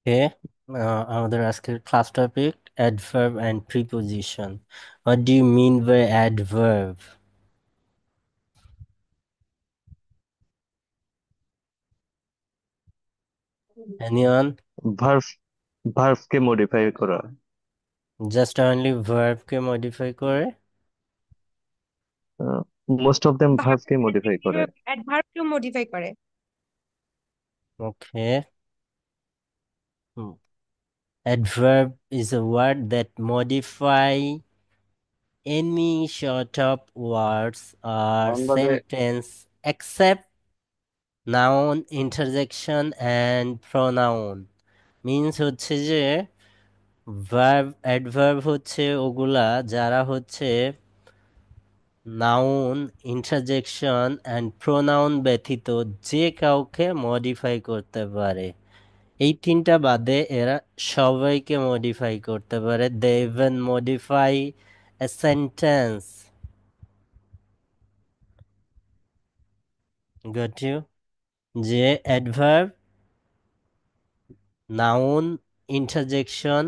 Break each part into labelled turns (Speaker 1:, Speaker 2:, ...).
Speaker 1: Okay, আমাদের আজকের class topic adverb and preposition. What do you mean by adverb? Anyone?
Speaker 2: Verb ভার্ভকে modify করা।
Speaker 1: Just only verb কে modify করে?
Speaker 2: Most of them ভার্ভকে modify করে।
Speaker 3: অ্যাডভার্বকেও মডিফাই করে।
Speaker 1: Okay. Hmm. Adverb is a word that modify any sort of words or
Speaker 2: বাংলাতে
Speaker 1: sentence except noun, interjection and pronoun. Means হচ্ছে যে ভার্ব অ্যাডভার্ব হচ্ছে ওগুলা যারা হচ্ছে নাউন ইন্টারজেকশন অ্যান্ড প্রোনাউন ব্যতীত যে কাউকে মডিফাই করতে পারে। এই তিনটা বাদে এরা সবাইকে মডিফাই করতে পারে। They even modify a sentence. Got you? যে adverb, noun, interjection.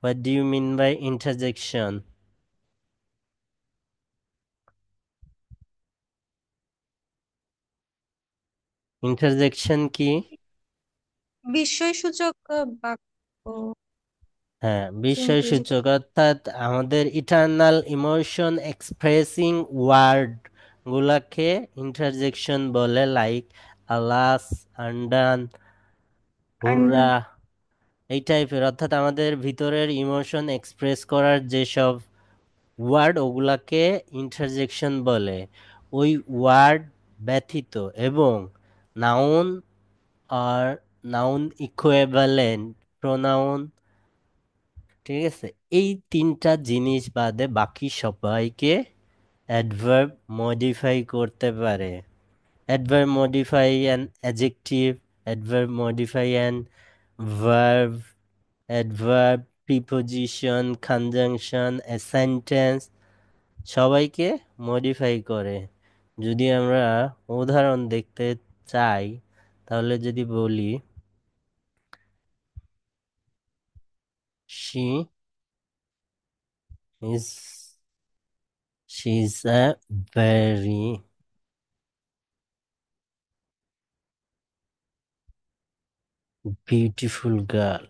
Speaker 1: What do you mean by interjection? Interjection কি?
Speaker 3: বিস্ময়সূচক বাক্য
Speaker 1: হ্যাঁ,
Speaker 3: ইংরেজি।
Speaker 1: বিস্ময়সূচক অর্থাৎ আমাদের ইটারনাল ইমোশন এক্সপ্রেসিং ওয়ার্ড গুলাকে ইন্টারজেকশন বলে, লাইক আলাস, আন্ডান,
Speaker 3: আন্ডার
Speaker 1: হুররা, এই টাইপের। অর্থাৎ আমাদের ভিতরের ইমোশন এক্সপ্রেস করার যেসব ওয়ার্ড ওগুলাকে ইন্টারজেকশন বলে। ওই ওয়ার্ড ব্যতীত এবং নাউন আর নাউন ইকুইভ্যালেন্ট প্রোনাউন, ঠিক আছে, এই তিনটা জিনিস বাদে বাকি সবাইকে অ্যাডভার্ব মডিফাই করতে পারে। Adverb modify an adjective, adverb modify an verb, adverb, preposition, conjunction, a sentence, সবাইকে মডিফাই করে। যদি আমরা উদাহরণ দেখতে চাই তাহলে যদি বলি she is she's a very beautiful girl.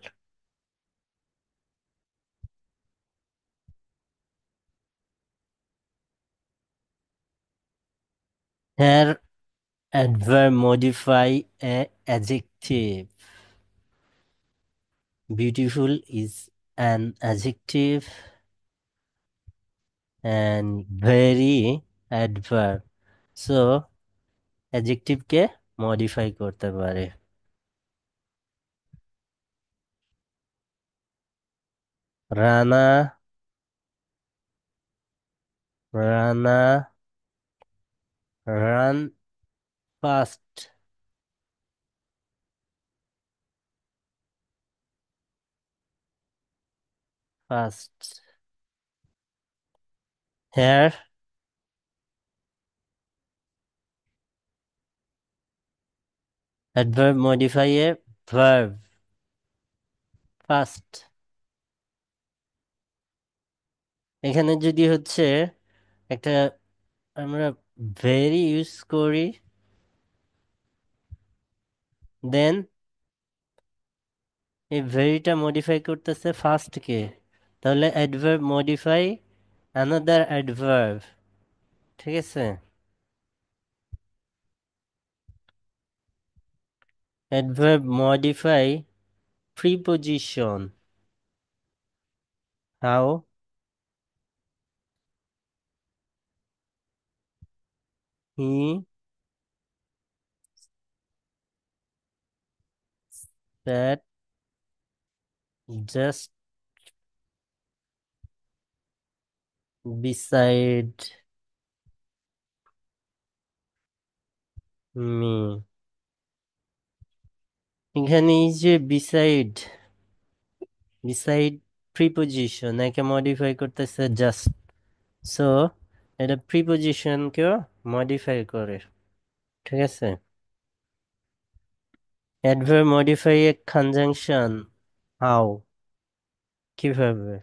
Speaker 1: Her adverb modify a adjective. Beautiful is an adjective and very adverb. So adjective K modify করতে পারে। Rana Rana run fast fast. Here adverb modify a verb fast. এখানে যদি হচ্ছে একটা আমরা very use করি, দেন এই ভেরিটা modify করতেছে ফার্স্ট কে, তাহলে অ্যাডভার্ব মডিফাই অ্যানাদার অ্যাডভার্ব। ঠিক আছে? Adverb modify preposition. How? He sat just beside me। এখানে এই যে বিসাইড, বিসাইড প্রিপোজিশন, একে মডিফাই করতেছে জাস্ট। সো এটা প্রিপোজিশনকেও মডিফাই করে। ঠিক আছে? Adverb modify a conjunction how, কিভাবে?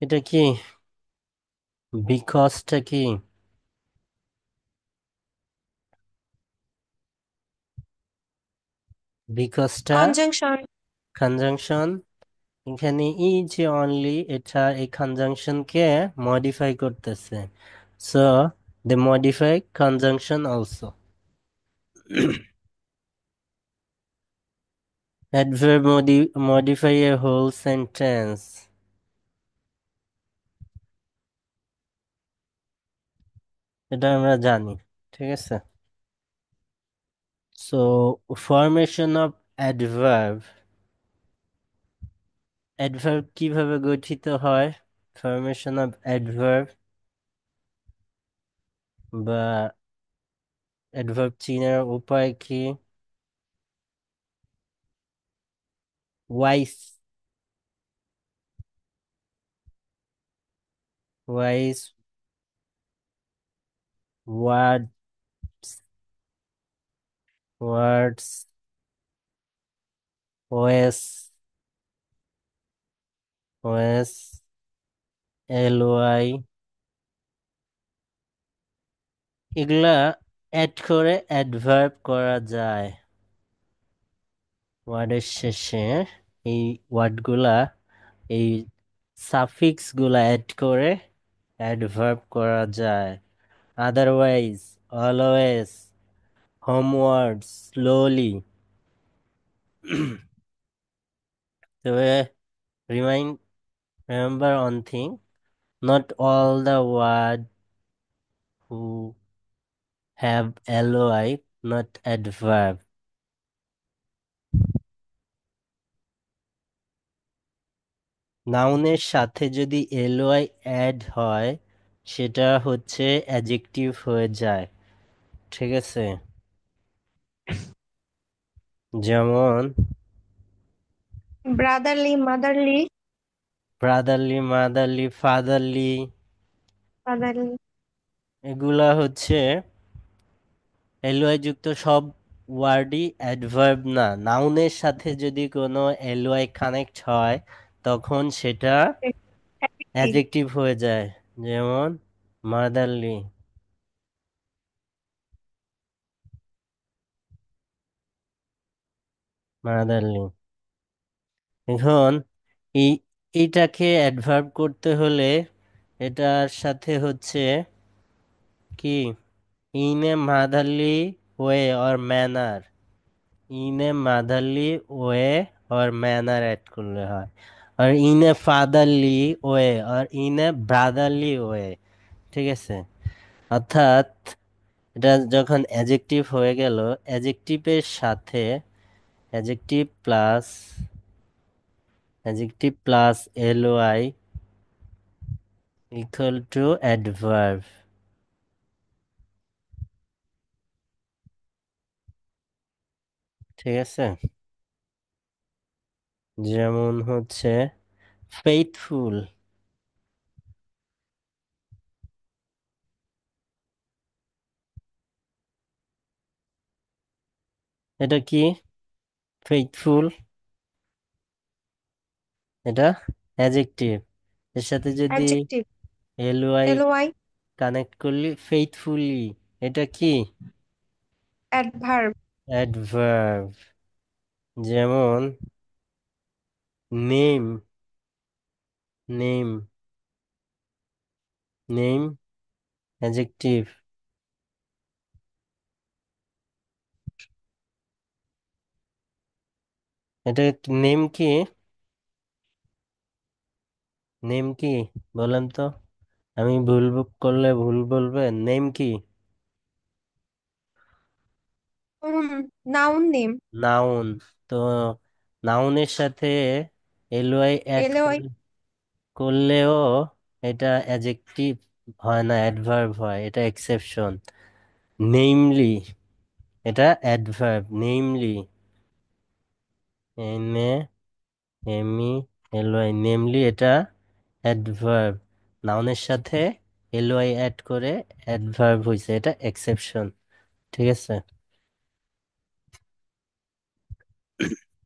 Speaker 1: এটা কি বিকজটা কি? বিকজটা
Speaker 3: কনজাংশন।
Speaker 1: কনজাংশন। এখানে ই যে অনলি, এটা এই কনজাংশনকে মডিফাই করতেছে, so they modify conjunction also. Adverb modify a whole sentence, এটা আমরা জানি, ঠিক আছে। So formation of adverb, adverb কিভাবে গঠিত হয়? ফরমেশন অফ অ্যাডভার্ব বা অ্যাডভার্ব চিনার উপায় কি? ওয়াইস, ওয়াইস ওয়ার্ড, ওয়ার্ডস, ওএস, ওএস, এলওয়াই, এগুলা অ্যাড করে অ্যাডভার্ব করা যায়। ওয়ার্ডের শেষে এই ওয়ার্ডগুলা, এই সাফিক্স গুলা অ্যাড করে অ্যাডভার্ব করা যায়। Otherwise, always, হোমওয়ার্ড, slowly. তবে remember one thing, not all the word who have LOI not adverb. নাউনের সাথে যদি এলওয়াই অ্যাড হয় সেটা হচ্ছে অ্যাডজেক্টিভ হয়ে যায়, ঠিক আছে। যেমন
Speaker 3: brotherly, motherly.
Speaker 1: Brotherly, motherly, fatherly,
Speaker 3: fatherly.
Speaker 1: এগুলা হচ্ছে এলওয়াই যুক্ত সব ওয়ার্ডই অ্যাডভার্ব না। নাউনের সাথে যদি কোনো এলওয়াই কানেক্ট হয় তখন সেটা অ্যাডজেক্টিভ হয়ে যায়। যেমন মাদারলি, মাদারলি। এখন এই এটাকে অ্যাডভার্ব করতে হলে এটার সাথে হচ্ছে কি, in a motherly way or manner, in a motherly way or manner add করলে হয়। আর ইন এ ফাদারলি ওয়ে আর ইন এ ব্রাদারলি ওয়ে, ঠিক আছে। অর্থাৎ এটা যখন অ্যাডজেক্টিভ হয়ে গেল, অ্যাডজেক্টিভের সাথে adjective plus, adjective plus LOI equal to adverb, ঠিক আছে। যেমন হচ্ছে ফেইথফুল, এটা কি? ফেইথফুল, এটা অ্যাডজেক্টিভ, এর সাথে যদি
Speaker 3: অ্যাডজেক্টিভ।
Speaker 1: LOI
Speaker 3: LY.
Speaker 1: কানেক্ট করলি ফেইথফুলি, এটা কি?
Speaker 3: অ্যাডভার্ব।
Speaker 1: অ্যাডভার্ব। যেমন নেম, নেম, নেম, অ্যাডজেক্টিভ। এটা নেম কি? নেম কি বলেন তো? আমি ভুল করলে ভুল বলবে। নেম কি?
Speaker 3: Noun name.
Speaker 1: নাউন। তো নাউনের সাথে এলওয়াই অ্যাড
Speaker 3: এলওআই।
Speaker 1: করলেও এটা অ্যাডজেক্টিভ হয় না, অ্যাডভার্ব হয়, এটা এক্সেপশন। নেমলি, এটা adverb. Namely, N A M E L Y, namely এটা অ্যাডভার্ব। নাউনের সাথে এলওয়াই অ্যাড করে অ্যাডভার্ব হয়েছে, এটা এক্সেপশন। ঠিক আছে।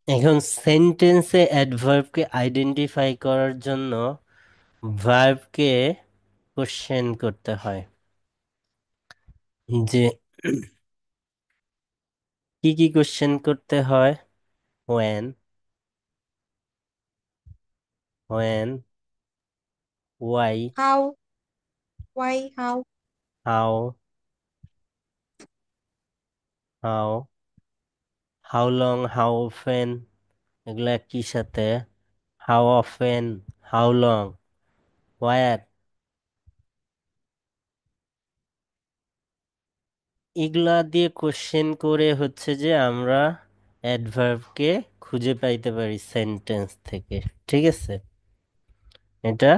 Speaker 1: এখন সেন্টেন্সে অ্যাডভার্বকে আইডেন্টিফাই করার জন্য ভার্বকে কোশ্চেন করতে হয় যে কি কি কোশ্চেন করতে হয়। when, when, why,
Speaker 3: how. Why how.
Speaker 1: how, how long, how often, এগুলা একই সাথে। how often, how long, where, এগুলা দিয়ে কোশ্চেন করে হচ্ছে যে আমরা অ্যাডভার্বকে খুঁজে পাইতে পারি সেন্টেন্স থেকে। ঠিক আছে। এটা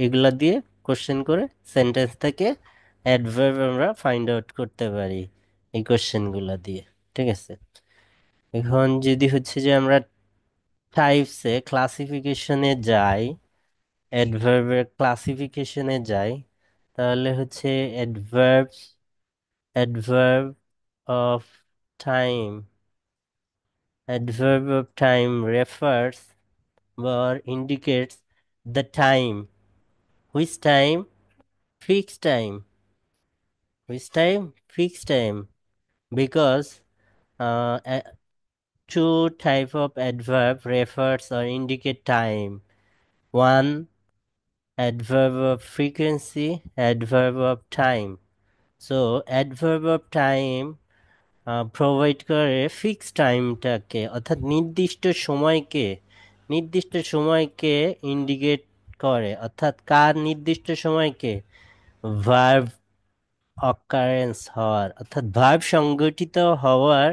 Speaker 1: এগুলা দিয়ে কোশ্চেন করে সেন্টেন্স থেকে অ্যাডভার্ব আমরা ফাইন্ড আউট করতে পারি এই কোশ্চেনগুলা দিয়ে। ঠিক আছে। এখন যদি হচ্ছে যে আমরা টাইপসে ক্লাসিফিকেশনে যাই, অ্যাডভার্বের ক্লাসিফিকেশনে যাই, তাহলে হচ্ছে adverb, adverb of time, adverb of time refers or indicates the time. Which time? Fixed time. Which time? Fixed time. Because two type of adverb refers or indicate time. One, adverb of frequency, adverb of time. So adverb of time provide করে fix টাইমটাকে, অর্থাৎ নির্দিষ্ট সময়কে indicate করে। অর্থাৎ কার নির্দিষ্ট সময়কে? Verb occurrence হওয়ার, অর্থাৎ ভার্ব সংগঠিত হওয়ার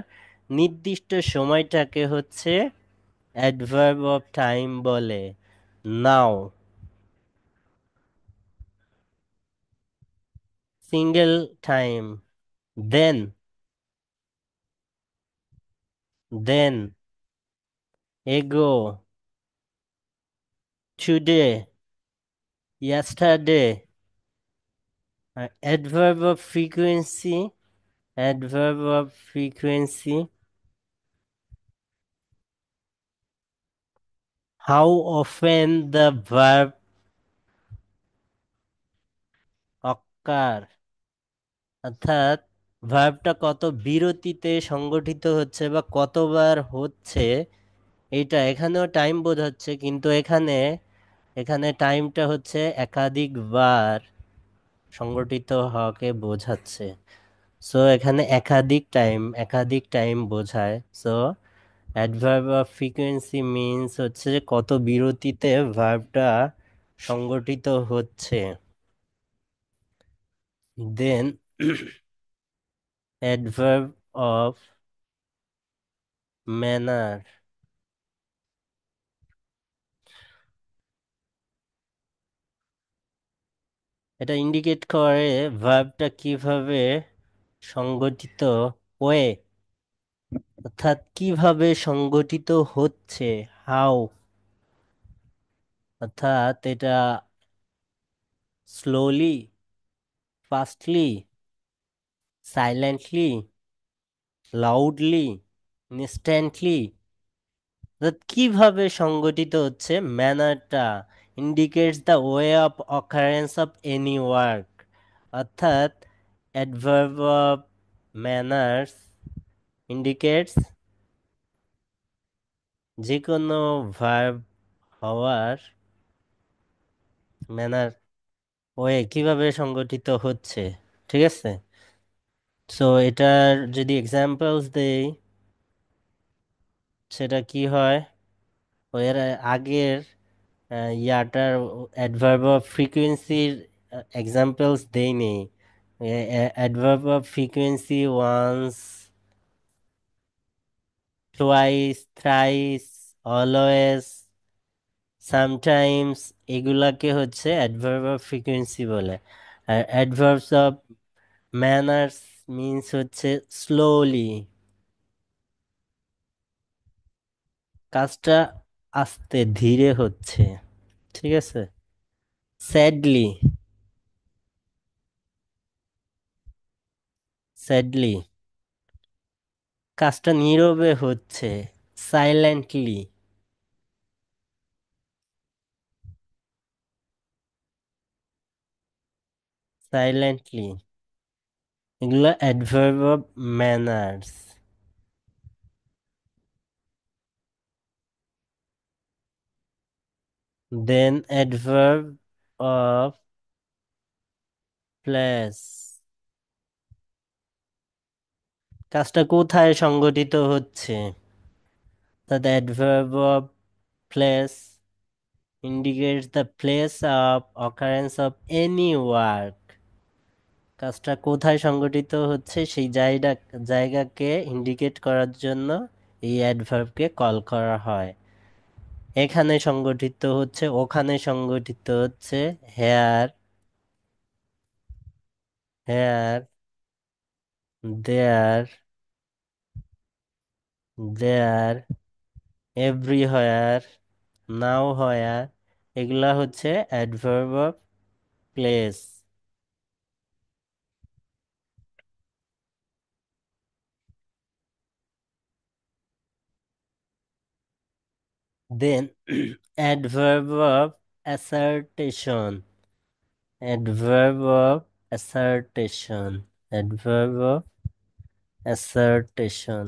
Speaker 1: নির্দিষ্ট সময়টাকে হচ্ছে অ্যাডভার্ব অফ টাইম বলে। নাও, সিঙ্গেল টাইম। দেন, দেন, এগো, today, yesterday। Adverb of frequency, adverb of frequency, how often the verb occur, অর্থাৎ ভার্বটা কত বিরতিতে সংগঠিত হচ্ছে বা কতবার হচ্ছে, এইটা এখানেও টাইম বোঝাচ্ছে, কিন্তু এখানে এখানে টাইমটা হচ্ছে একাধিকবার সংগঠিত হওয়াকে বোঝাচ্ছে। সো এখানে একাধিক টাইম বোঝায়। So adverb of frequency means হচ্ছে যে কত বিরতিতে ভার্বটা সংগঠিত হচ্ছে। দেন অ্যাডভার্ব অফ ম্যানার, এটা ইন্ডিকেট করে ভার্বটা কিভাবে সংগঠিত, ওয়ে, অর্থাৎ কিভাবে সংগঠিত হচ্ছে, হাউ, অর্থাৎ এটা slowly, fastly, silently, loudly, instantly, কিভাবে সংগঠিত হচ্ছে। ম্যানারটা indicates the way of occurrence of any work, অর্থাৎ অ্যাডভার্ব অফ ম্যানার্স ইন্ডিকেটস যে কোনো ভার্ব হওয়ার ম্যানার ওয়ে কিভাবে সংগঠিত হচ্ছে, ঠিক আছে। সো এটার যদি এক্সাম্পলস দেই, সেটা কি হয়, এর আগের ইয়াটার অ্যাডভার্ব অফ ফ্রিকোয়েন্সির এক্সাম্পলস দেইনি। Adverb of frequency once, twice, thrice, always, sometimes, এগুলাকে হচ্ছে অ্যাডভার্ব অফ ফ্রিকোয়েন্সি বলে। আর অ্যাডভার্বস অফ ম্যানার্স মিন্স হচ্ছে স্লোলি, কাজটা আস্তে ধীরে হচ্ছে, ঠিক আছে। স্যাডলি, স্যাডলি, কাজটা নীরবে হচ্ছে, সাইলেন্টলি, সাইলেন্টলি, এগুলো adverb of manners. Then adverb of place, কাজটা কোথায় সংঘটিত হচ্ছে, the adverb of place indicates the place of occurrence of any work, কাজটা কোথায় সংঘটিত হচ্ছে সেই জায়গাকে ইন্ডিকেট করার জন্য এই অ্যাডভার্বকে কল করা হয়। এখানে সংঘটিত হচ্ছে, ওখানে সংঘটিত হচ্ছে, হেয়ার, হেয়ার, দেয়ার, দেয়ার, এভরিহোয়ার, নাও হোয়ার, এগুলা হচ্ছে adverb of place. Then adverb of assertion, adverb of assertion, adverb of assertion,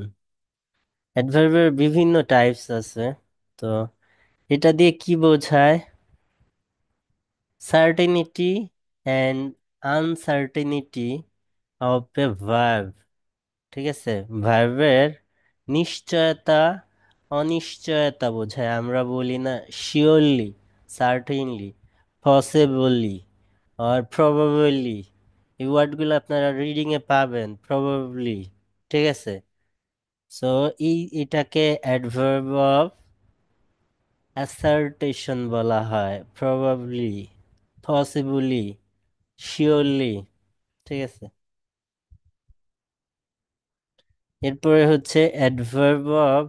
Speaker 1: অ্যাডভার্বের বিভিন্ন টাইপস আছে। তো এটা দিয়ে কি বোঝায়, certainty and uncertainty of A verb, ঠিক আছে। ভার্বের নিশ্চয়তা, অনিশ্চয়তা বোঝায়। আমরা বলি না শিওরলি, সার্টেনলি, পসিবলি আর প্রবাবলি, এই ওয়ার্ডগুলো আপনারা রিডিংয়ে পাবেন, প্রবাবলি, ঠিক আছে। সো এটাকে অ্যাডভার্ব অফ অ্যাসার্টেশন বলা হয়, প্রবাবলি, পসিবলি, শিওরলি, ঠিক আছে। এরপরে হচ্ছে adverb of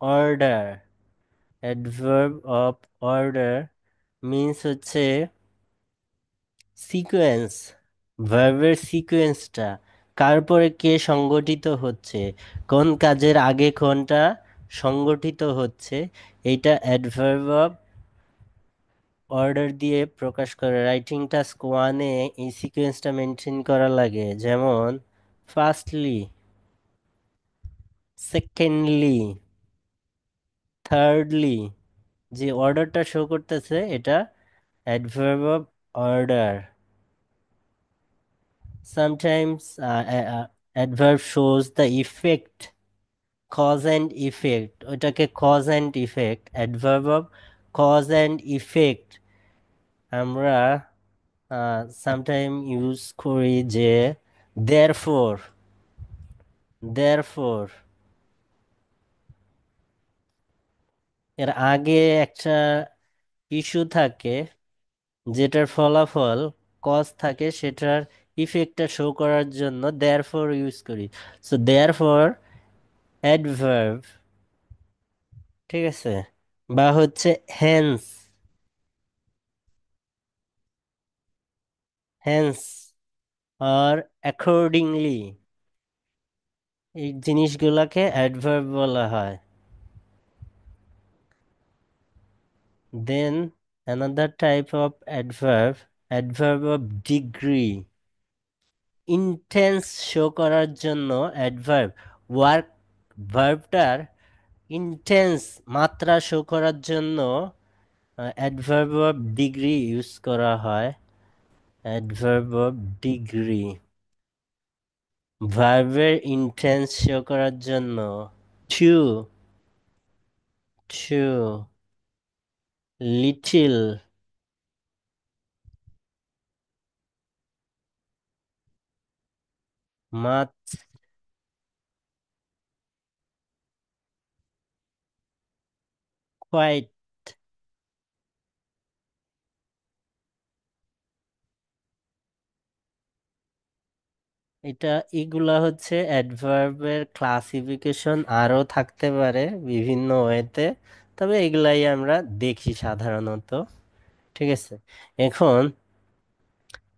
Speaker 1: order, adverb of order means হচ্ছে সিকোয়েন্স, ভার্বের সিকোয়েন্সটা, কার পরে কে সংগঠিত হচ্ছে, কোন কাজের আগে কোনটা সংগঠিত হচ্ছে, এইটা অ্যাডভার্ব অফ অর্ডার দিয়ে প্রকাশ করে। রাইটিং টাস্ক ওয়ানে এই সিকোয়েন্সটা মেনটেন করা লাগে, যেমন ফার্স্টলি, সেকেন্ডলি, থার্ডলি, যে অর্ডারটা শো করতেছে এটা adverb of order. Sometimes adverb shows the effect, cause and effect, ওটাকে cause and effect, adverb of cause and effect আমরা সামটাইম ইউজ করি যে therefore, therefore, এর আগে একটা ইস্যু থাকে যেটার ফলাফল কজ থাকে, সেটার ইফেক্টটা শো করার জন্য therefore ইউজ করি। সো therefore অ্যাডভার্ব, ঠিক আছে। বা হচ্ছে হেন্স, হেন্স আর অ্যাকর্ডিংলি, এই জিনিসগুলোকে অ্যাডভার্ব বলা হয়। Then another type of adverb, adverb of degree, intense show করার জন্য অ্যাডভার্ব, ওয়ার্ক ভার্বটার ইন্টেন্স মাত্রা শো করার জন্য অ্যাডভার্ব অফ ডিগ্রি ইউজ করা হয়। Adverb of degree. ভার্বের ইন্টেন্স শো করার জন্য too, too, little, much, quite. এগুলা হচ্ছে অ্যাডভার্বের ক্লাসিফিকেশন, আরও থাকতে পারে বিভিন্ন ওয়েতে, তবে এগুলাই আমরা দেখি সাধারণত। ঠিক আছে, এখন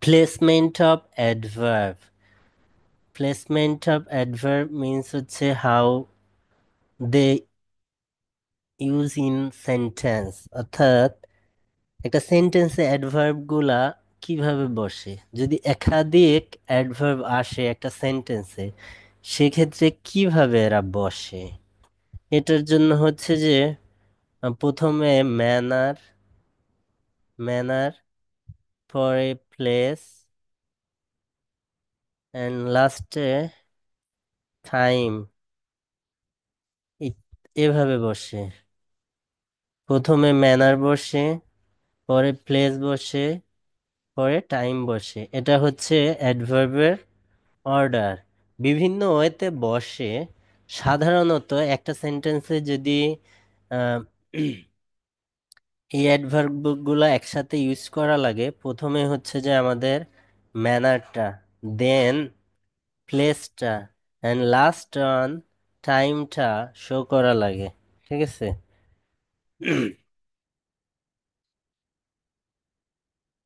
Speaker 1: placement of adverb. Placement of adverb means হচ্ছে how they use in sentence, অর্থাৎ একটা সেন্টেন্সে অ্যাডভার্ব গুলা কিভাবে বসে। যদি একাধিক অ্যাডভার্ব আসে একটা সেন্টেন্সে, সেক্ষেত্রে কিভাবে এরা বসে। এটার জন্য হচ্ছে যে প্রথমে ম্যানার, ম্যানার, পরে প্লেস, অ্যান্ড লাস্টে টাইম, এভাবে বসে। প্রথমে ম্যানার বসে, পরে প্লেস বসে, পরে টাইম বসে। এটা হচ্ছে অ্যাডভার্বের অর্ডার। বিভিন্ন ওয়েতে বসে। সাধারণত একটা সেন্টেন্সে যদি আহ, এই অ্যাডভার্বগুলো একসাথে ইউজ করা লাগে, প্রথমে হচ্ছে যে আমাদের ম্যানারটা, দেন প্লেসটা, অ্যান্ড লাস্ট অন টাইমটা শো করা লাগে। ঠিক আছে,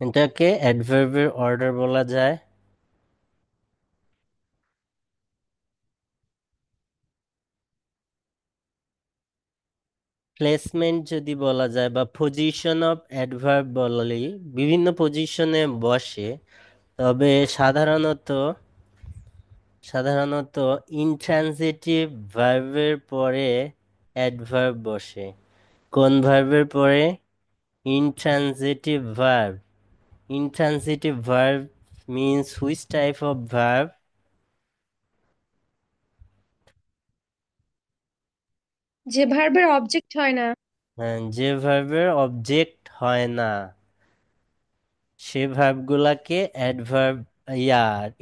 Speaker 1: এটাকে অ্যাডভার্বের অর্ডার বলা যায়। প্লেসমেন্ট যদি বলা যায়, বা পজিশন অফ অ্যাডভার্ব বললেই বিভিন্ন পজিশনে বসে। তবে সাধারণত সাধারণত ইনট্রানজিটিভ ভার্বের পরে অ্যাডভার্ব বসে। কোন ভার্বের পরে? Intransitive verb. Intransitive verb means which type of verb?
Speaker 3: যে ভার্বের অবজেক্ট হয় না।
Speaker 1: যে ভার্বের অবজেক্ট হয় না, সে ভার্বগুলাকে অ্যাডভার্ব,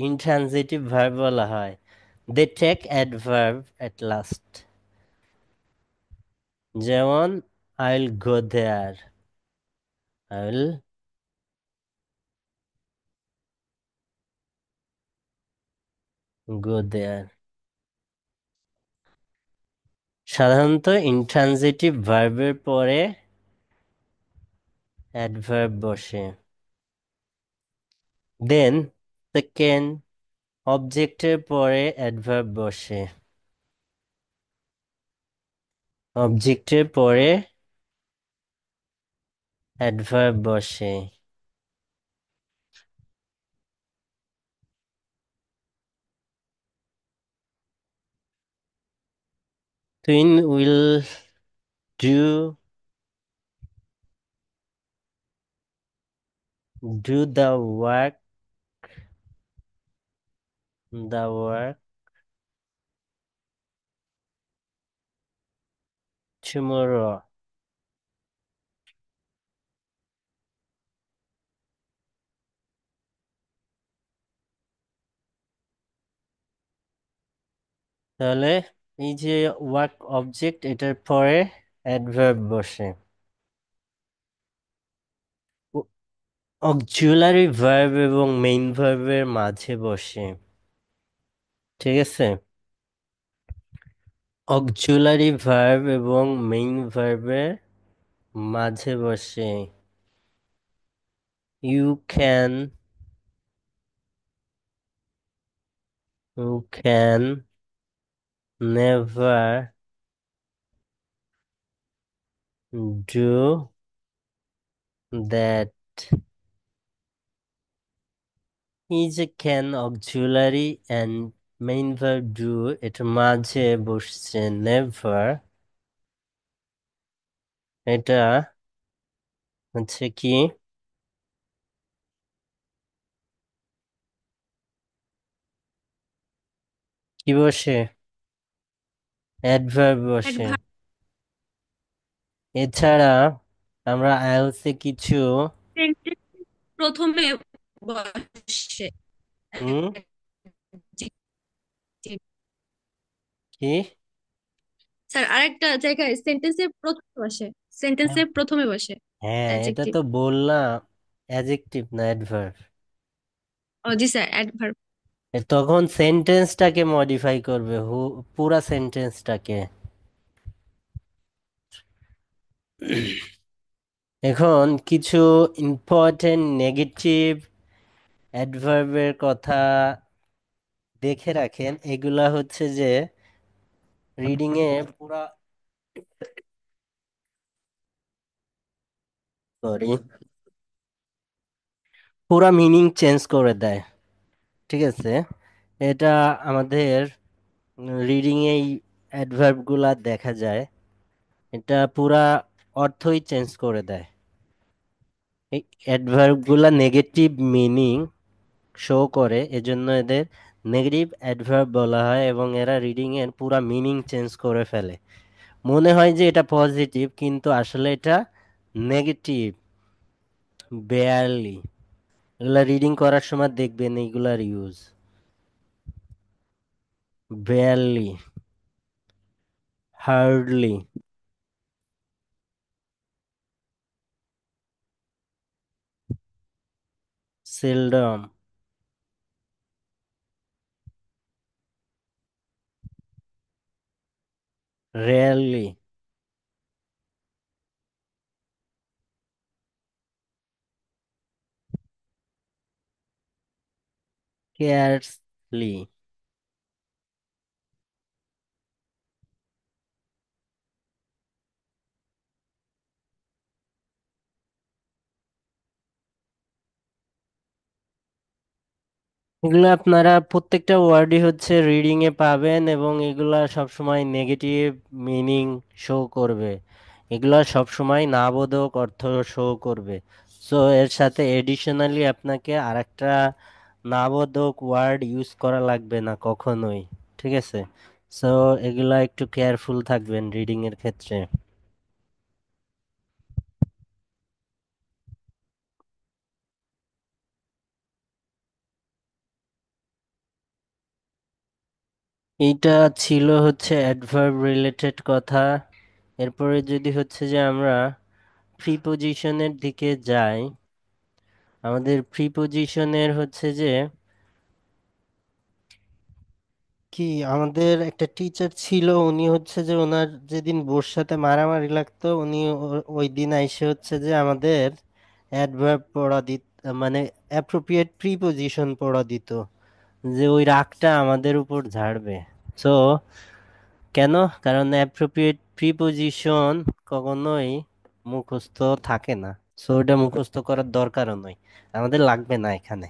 Speaker 1: ইনট্রানজিটিভ ভার্ব বলা হয়। They take adverb at last. যেমন I will go there, I will go there. সাধারণত ইনট্রানজিটিভ ভার্বের পরে অ্যাডভার্ব বসে। দেন সেকেন্ড, অবজেক্টের পরে অ্যাডভার্ব বসে। অবজেক্টের পরে অ্যাডভার্ব বসে। তুইন will do, do the work, the work tomorrow. তাহলে এই যে ওয়ার্ক অবজেক্ট, এটার পরে অ্যাডভার্ব বসে। অক্সিলারি ভার্ব এবং মেইন ভার্বের মাঝে বসে। ঠিক আছে, অক্সিলারি ভার্ব এবং মেইন ভার্বের মাঝে বসে। You can, you can never do that. এই যে can auxiliary and main verb do, এটার মাঝে বসছে নেভার, এটা হচ্ছে কি, কি বসে? অ্যাডভার্ব বসে।
Speaker 3: অ্যাডভার্ব
Speaker 1: এছাড়া আমরা আইএলটিএস এ কিছু
Speaker 3: সেন্টেন্স প্রথমে বসে।
Speaker 1: হুম কি
Speaker 3: স্যার আরেকটা জায়গায় সেন্টেন্সের প্রথমে বসে, সেন্টেন্সের প্রথমে বসে
Speaker 1: হ্যাঁ, এটা
Speaker 3: অ্যাডজেক্টিভ।
Speaker 1: তো বললাম, অ্যাডজেক্টিভ না অ্যাডভার্ব।
Speaker 3: ও জি স্যার, অ্যাডভার্ব।
Speaker 1: তখন সেন্টেন্সটাকে মডিফাই করবে, পুরা সেন্টেন্সটাকে। এখন কিছু ইম্পর্টেন্ট নেগেটিভ অ্যাডভার্বের কথা দেখে রাখেন। এগুলা হচ্ছে যে রিডিং এ পুরা, সরি, পুরা মিনিং চেঞ্জ করে দেয়। ঠিক আছে, এটা আমাদের রিডিং এই অ্যাডভার্ব গুলা দেখা যায়। এটা পুরা অর্থই চেঞ্জ করে দেয়। এই অ্যাডভার্ব গুলা নেগেটিভ মিনিং শো করে, এজন্য এদের নেগেটিভ অ্যাডভার্ব বলা হয়, এবং এরা রিডিং এর পুরা মিনিং চেঞ্জ করে ফেলে। মনে হয় যে এটা পজিটিভ, কিন্তু আসলে এটা নেগেটিভ। বেয়ারলি, এগুলা রিডিং করার সময় দেখবেন এইগুলার use. Barely, hardly, seldom, rarely, scarcely. এগুলো আপনারা প্রত্যেকটা ওয়ার্ডই হচ্ছে রিডিং এ পাবেন, এবং এগুলা সবসময় নেগেটিভ মিনিং শো করবে। এগুলা সবসময় নাবোধক অর্থ শো করবে। সো এর সাথে এডিশনালি আপনাকে আরেকটা নাবোধক ওয়ার্ড ইউজ করা লাগবে না কখনোই। ঠিক আছে, সো এগুলা একটু কেয়ারফুল থাকবেন রিডিং এর ক্ষেত্রে। এইটা ছিল হচ্ছে অ্যাডভার্ব রিলেটেড কথা। এরপরে যদি হচ্ছে যে আমরা প্রিপোজিশনের দিকে যাই, আমাদের প্রিপোজিশনের হচ্ছে যে কি, আমাদের একটা টিচার ছিল, উনি হচ্ছে যে ওনার যেদিন বোর সাথে মারামারি লাগতো, উনি ওই দিন আইসে হচ্ছে যে আমাদের অ্যাডভার্ব পড়া দিত, মানে অ্যাপ্রোপ্রিয়েট প্রিপোজিশন পড়া দিত, যে ওই রাগটা আমাদের উপর ঝাড়বে। সো কেন? কারণ অ্যাপ্রোপ্রিয়েট প্রিপোজিশন কখনোই মুখস্থ থাকে না। সো ওটা মুখস্থ করার দরকারও নয়, আমাদের লাগবে না এখানে,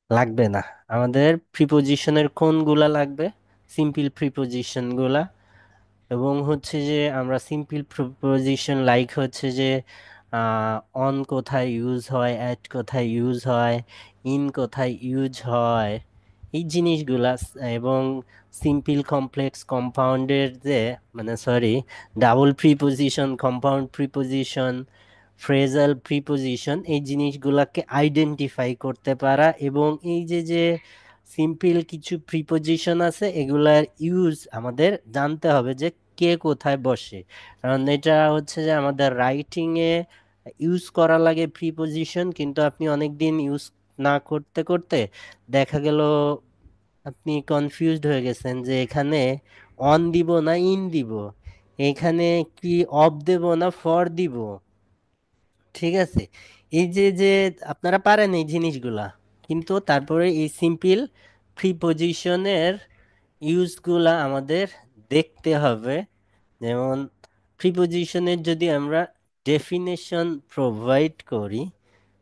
Speaker 1: লাগবে না। আমাদের প্রিপোজিশনের কোনগুলা লাগবে? সিম্পল প্রিপোজিশন গুলা। এবং হচ্ছে যে আমরা সিম্পল প্রিপোজিশন লাইক হচ্ছে যে অন কোথায় ইউজ হয়, অ্যাট কোথায় ইউজ হয়, ইন কোথায় ইউজ হয়, এই জিনিসগুলা এবং সিম্পল কমপ্লেক্স কম্পাউন্ডের যে, মানে sorry, double preposition, compound preposition, phrasal preposition, এই জিনিসগুলোকে আইডেন্টিফাই করতে পারা, এবং এই যে যে সিম্পল কিছু প্রিপোজিশন আছে এগুলার ইউজ আমাদের জানতে হবে, যে কে কোথায় বসে। কারণ এটা হচ্ছে যে আমাদের রাইটিং এ ইউজ করা লাগে প্রিপোজিশন, কিন্তু আপনি অনেক দিন ইউজ না করতে করতে দেখা গেল আপনি কনফিউজড হয়ে গেছেন যে এখানে অন দিব না ইন দিব, এখানে কি অফ দেব না ফর দিব। ঠিক আছে, এই যে যে আপনারা পারেন এই জিনিসগুলা, কিন্তু তারপরে এই সিম্পল প্রিপোজিশনের ইউজগুলা আমাদের দেখতে হবে। যেমন প্রিপোজিশনের যদি আমরা ডেফিনেশন প্রোভাইড করি,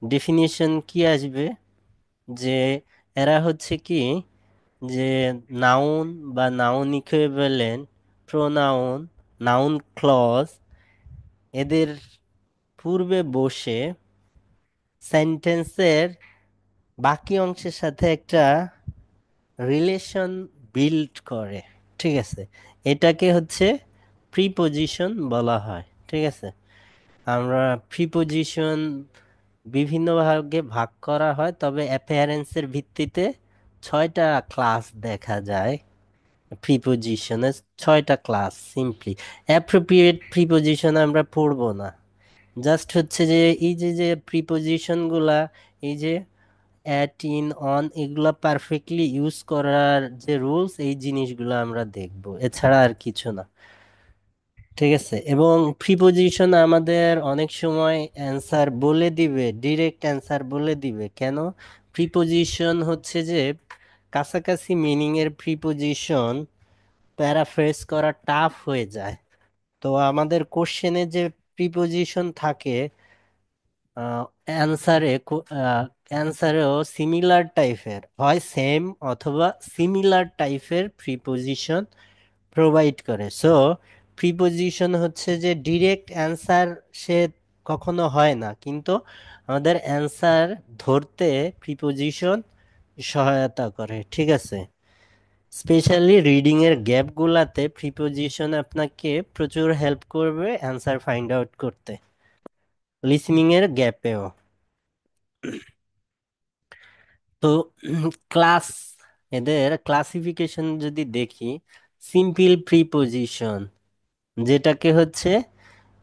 Speaker 1: ডেফিনেশন কি আসবে? যে এরা হচ্ছে কি, যে নাউন বা noun equivalent, pronoun, noun clause, এদের পূর্বে বসে সেন্টেন্সের বাকি অংশের সাথে একটা রিলেশন বিল্ড করে। ঠিক আছে, এটাকে হচ্ছে প্রিপোজিশন বলা হয়। ঠিক আছে, আমরা প্রিপোজিশন বিভিন্ন ভাগে ভাগ করা হয়, তবে অ্যাপিয়ারেন্সের ভিত্তিতে 6টা ক্লাস দেখা যায়। প্রিপোজিশনের 6টা ক্লাস, সিম্পলি অ্যাপ্রোপ্রিয়েট প্রিপোজিশন আমরা পড়বো না। জাস্ট হচ্ছে যে এই যে যে প্রিপোজিশনগুলা, এই যে অ্যাট, ইন, অন, এগুলা পারফেক্টলি ইউজ করার যে রুলস, এই জিনিসগুলো আমরা দেখব, এছাড়া আর কিছু না। ঠিক আছে, এবং প্রিপোজিশন আমাদের অনেক সময় অ্যান্সার বলে দিবে, ডিরেক্ট অ্যান্সার বলে দিবে। কেন? প্রিপোজিশন হচ্ছে যে কাছাকাছি মিনিং এর প্রিপোজিশন প্যারাফ্রেজ করা টাফ হয়ে যায়। তো আমাদের কোশ্চেনে যে প্রিপোজিশন থাকে, অ্যান্সারে অ্যান্সারেও সিমিলার টাইপের হয়, সেম অথবা সিমিলার টাইপের প্রিপোজিশন প্রোভাইড করে। সো প্রিপোজিশন হচ্ছে যে ডিরেক্ট অ্যান্সার সে কখনো হয় না, কিন্তু আমাদের অ্যান্সার ধরতে প্রিপোজিশন সহায়তা করে। ঠিক আছে, স্পেশালি রিডিং এর গ্যাপগুলাতে প্রিপোজিশন আপনাকে প্রচুর হেল্প করবে অ্যান্সার ফাইন্ড আউট করতে, লিসনিং এর গ্যাপেও। তো ক্লাস, এদের ক্লাসিফিকেশন যদি দেখি, সিম্পল প্রিপোজিশন, যেটাকে হচ্ছে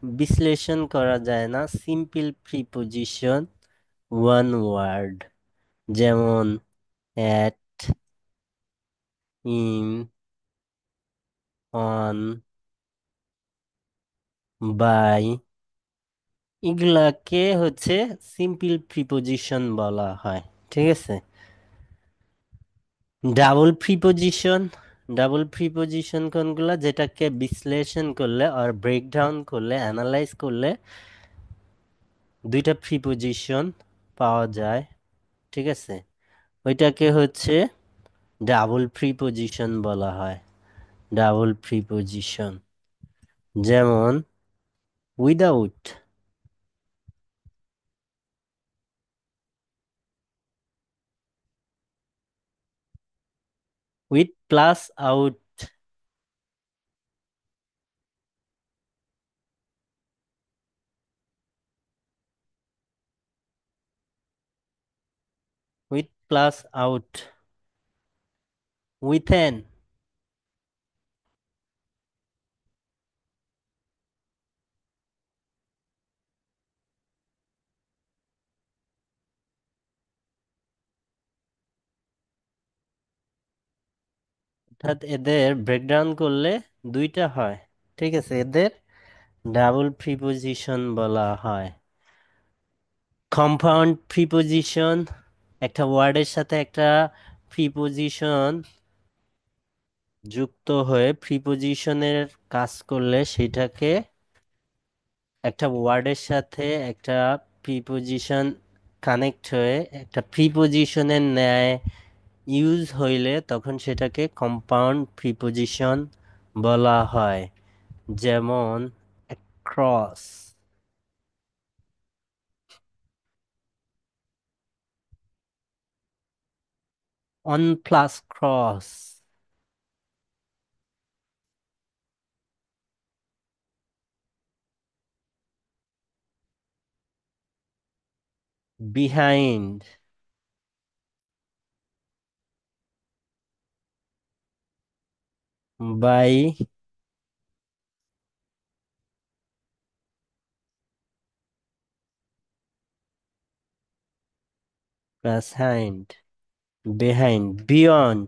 Speaker 1: বিশ্লেষণ করা যায় না, সিম্পল প্রিপোজিশন, ওয়ান ওয়ার্ড, যেমন অ্যাট, ইন, অন, বাই, এগুলাকে হচ্ছে সিম্পল প্রিপোজিশন বলা হয়। ঠিক আছে, ডাবল প্রিপোজিশন, ডাবল প্রিপোজিশন কোনগুলা? যেটাকে বিশ্লেষণ করলে আর ব্রেকডাউন করলে, অ্যানালাইজ করলে দুইটা প্রিপোজিশন পাওয়া যায়। ঠিক আছে, ওইটাকে হচ্ছে ডাবল প্রিপোজিশন বলা হয়, ডাবল প্রিপোজিশন। যেমন without, with plus out, with plus out, within, অর্থাৎ এদের ব্রেকডাউন করলে দুইটা হয়। ঠিক আছে, এদের ডাবল প্রিপোজিশন বলা হয়। কম্পাউন্ড প্রিপোজিশন, একটা ওয়ার্ডের সাথে একটা প্রিপোজিশন যুক্ত হয়ে প্রিপোজিশনের কাজ করলে সেটাকে, একটা ওয়ার্ডের সাথে একটা প্রিপোজিশন কানেক্ট হয়ে একটা প্রিপোজিশনের ন্যায় ইউজ হইলে তখন সেটাকে কম্পাউন্ড প্রিপোজিশন বলা হয়। যেমন cross, on plus cross, behind, by plus hind, behind, beyond,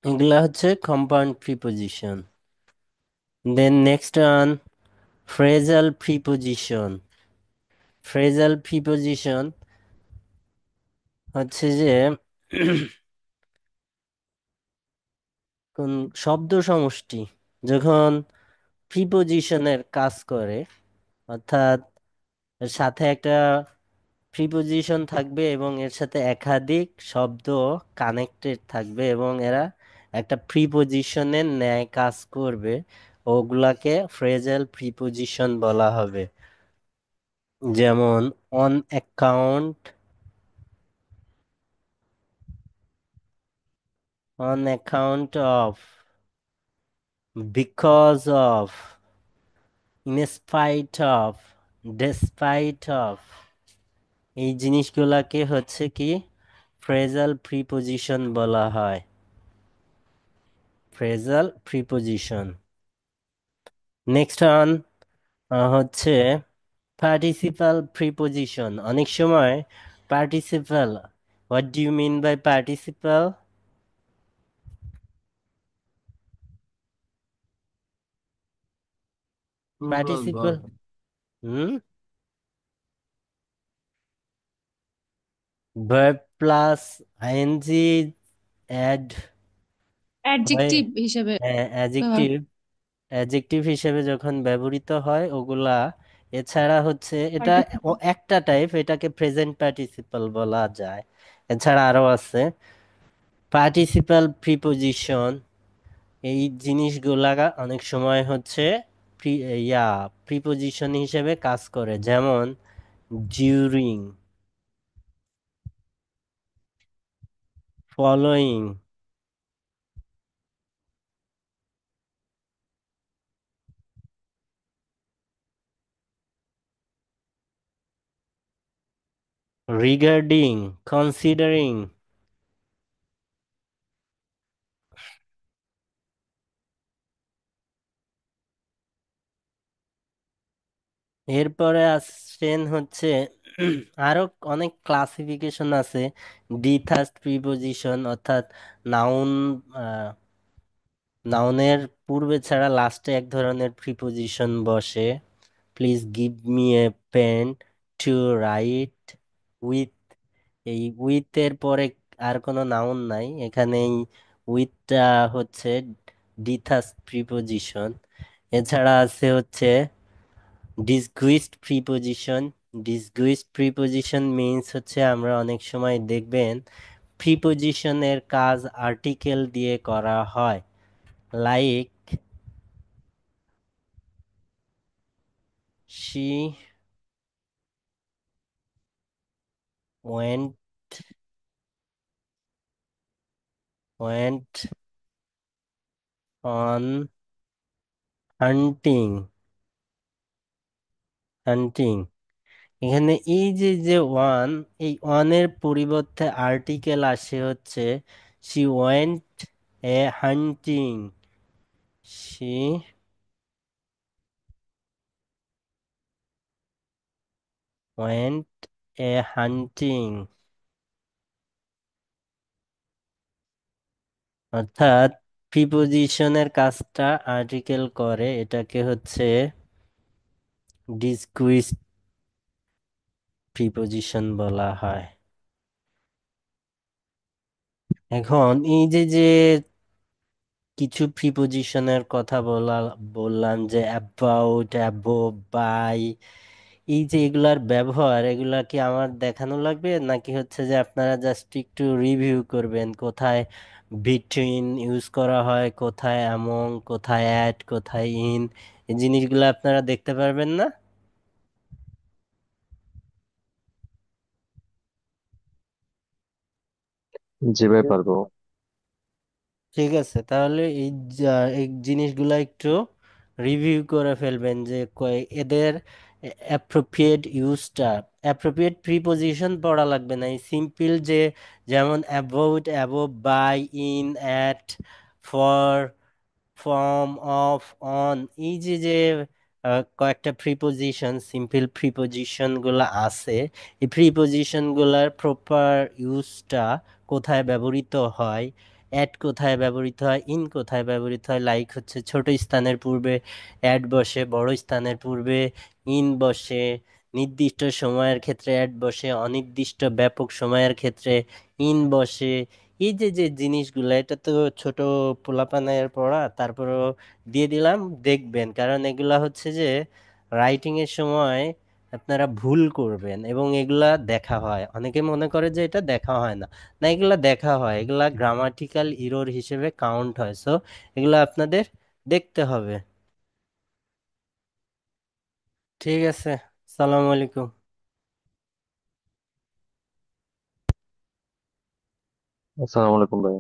Speaker 1: এগুলা হচ্ছে compound preposition. Then next on phrasal preposition. Phrasal preposition হচ্ছে যে কোন শব্দ সমষ্টি যখন প্রিপোজিশনের কাজ করে, অর্থাৎ এর সাথে একটা প্রিপোজিশন থাকবে এবং এর সাথে একাধিক শব্দ কানেক্টেড থাকবে এবং এরা একটা প্রিপোজিশনের ন্যায় কাজ করবে, ওগুলাকে ফ্রেজাল প্রিপোজিশন বলা হবে। যেমন on account, on account of, because of, in spite of, despite of, এই জিনিসগুলাকে হচ্ছে কি ফ্রেজাল প্রিপোজিশন বলা হয়। Phrasal preposition. নেক্সট অন হচ্ছে পার্টিসিপাল প্রিপোজিশন। অনেক সময় participle, what do you mean by participle? Participle, hmm, verb plus ING add হয়ে,
Speaker 3: অ্যাডজেক্টিভ হিসেবে ব্যবহার।
Speaker 1: অ্যাডজেক্টিভ, অ্যাডজেক্টিভ হিসেবে যখন ব্যবহৃত হয় ওগুলা। এছাড়া হচ্ছে এটা একটা টাইপ, এটাকে প্রেজেন্ট পার্টিসিপাল বলা যায়। এছাড়া আরো আছে পার্টিসিপাল প্রিপোজিশন। এই জিনিসগুলা অনেক সময় হচ্ছে ইয়া প্রিপোজিশন হিসেবে কাজ করে। যেমন ডিউরিং, ফলোয়িং, রিগার্ডিং, কনসিডারিং। এরপরে আসছেন হচ্ছে আরো অনেক ক্লাসিফিকেশন আছে। ডিথার্স্ট প্রিপোজিশন, অর্থাৎ নাউন, নাউনের পূর্বে ছাড়া লাস্টে এক ধরনের প্রিপোজিশন বসে। Please give me a pen to write with, এই উইথ এর পরে আর কোনো নাউন নাই এখানে, এই উইথটা হচ্ছে ডিথার্স্ট প্রিপোজিশন। এছাড়া আছে হচ্ছে ডিসগুইসড প্রিপোজিশন। ডিসগুইসড প্রিপোজিশন মিন্স হচ্ছে আমরা অনেক সময় দেখবেন প্রিপোজিশনের কাজ আর্টিকেল দিয়ে করা হয়। Like she went, went on hunting, hunting. এখানে এই যে যে ওয়ান, এই ওয়ানের পরিবর্তে আর্টিকেল আসে হচ্ছে she went a hunting, she went a hunting. অর্থাৎ প্রিপোজিশনের কাজটা আর্টিকেল করে, এটাকে হচ্ছে ডিসকুইজ প্রিপোজিশন বলা হয়। এখন এই যে যে কিছু প্রিপোজিশনের কথা বললাম, যে অ্যাবাউট, অ্যাবোভ, বাই, এই যে এগুলার ব্যবহার, এগুলা কি আমার দেখানো লাগবে, নাকি হচ্ছে যে আপনারা জাস্ট একটু রিভিউ করবেন কোথায় বিটুইন ইউজ করা হয়, কোথায় অ্যামং, কোথায় অ্যাট, কোথায় ইন, এই জিনিসগুলো আপনারা দেখতে পারবেন না?
Speaker 2: জি ভাই, পারবো।
Speaker 1: ঠিক আছে, তাহলে এই জিনিসগুলো একটু রিভিউ করে ফেলবেন, যে এদের অ্যাপ্রোপ্রিয়েট ইউজটা। অ্যাপ্রোপ্রিয়েট প্রিপোজিশন পড়া লাগবে না, এই সিম্পল যে যেমন about, above, by, in, at, for, form, of, on, এই যে যে কয়েকটা প্রিপোজিশন, সিম্পল প্রিপোজিশন গুলা আছে, এই প্রিপোজিশন গুলার প্রপার ইউজটা কোথায় ব্যবহৃত হয়, অ্যাট কোথায় ব্যবহৃত হয়, ইন কোথায় ব্যবহৃত হয়। লাইক হচ্ছে ছোট স্থানের পূর্বে অ্যাট বসে, বড় স্থানের পূর্বে ইন বসে, নির্দিষ্ট সময়ের ক্ষেত্রে অ্যাট বসে, অনির্দিষ্ট ব্যাপক সময়ের ক্ষেত্রে ইন বসে। এই যে যে জিনিসগুলো, এটা তো ছোট পোলাপানের পড়া, তারপরও দিয়ে দিলাম, দেখবেন, কারণ এগুলা হচ্ছে যে রাইটিং এর সময় আপনারা ভুল করবেন এবং এগুলা দেখা হয়, অনেকে মনে করে যে এটা দেখা হয় না। না, এগুলা দেখা হয়, এগুলা গ্রামাটিক্যাল ইরর হিসেবে কাউন্ট হয়। সো এগুলা আপনাদের দেখতে হবে। ঠিক আছে, সালাম আলাইকুম।
Speaker 2: আসসালামু আলাইকুম ভাই।